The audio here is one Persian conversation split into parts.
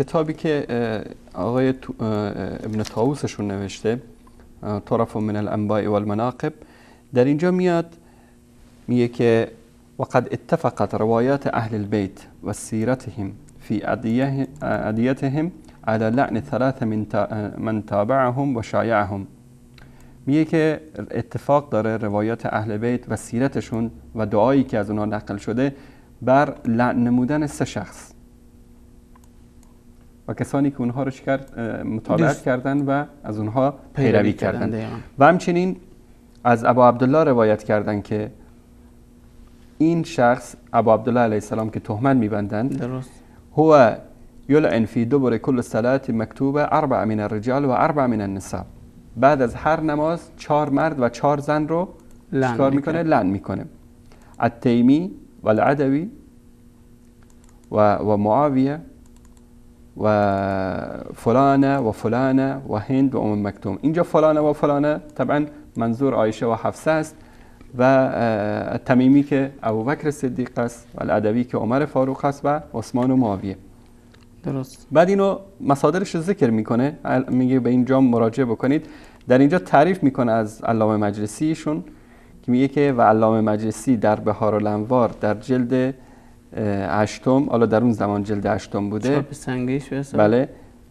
کتابی که آقای ابن طاووسشون نوشته، طرف من الانباء والمناقب، در اینجا میاد میگه که وقد اتفقت روایات اهل البيت و سیرتهم فی ادیتهم على لعن ثلاث من تابعهم و شایعهم. میگه که اتفاق داره روایات اهل بیت و سیرتشون و دعایی که از اونها نقل شده بر لعن نمودن 3 شخص و کسانی که اونها رو متابعت کردن و از اونها پیروی کردن. و همچنین از ابو عبدالله روایت کردن که این شخص ابو عبدالله علیه السلام که تهمت میبندند، درست، هو یلعن فی دبر کل صلاة مکتوبه 4 من الرجال و 4 من النساء. بعد از هر نماز 4 مرد و 4 زن رو چیکار میکنه؟ لعن میکنه. التیمی و العدوی و معاویه و فلانه و فلانه و هند و ام مکتوم. اینجا فلانه و فلانه طبعا منظور عایشه و حفصه است و تمیمی که ابوبکر صدیق است و العدوی که عمر فاروق است و عثمان و معاویه. درست. بعد اینو مصادرش ذکر میکنه، میگه به اینجا مراجعه بکنید. در اینجا تعریف میکنه از علامه مجلسی شون که میگه که و علامه مجلسی در بهار الانوار در جلد 8، حالا در اون زمان جلد 8 بوده، چاپ سنگیش به بله،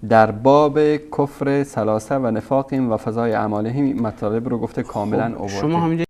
در باب کفر ثلاثه و نفاق و فضای اعمالهم مطالب رو گفته کاملا آورده. شما همینجا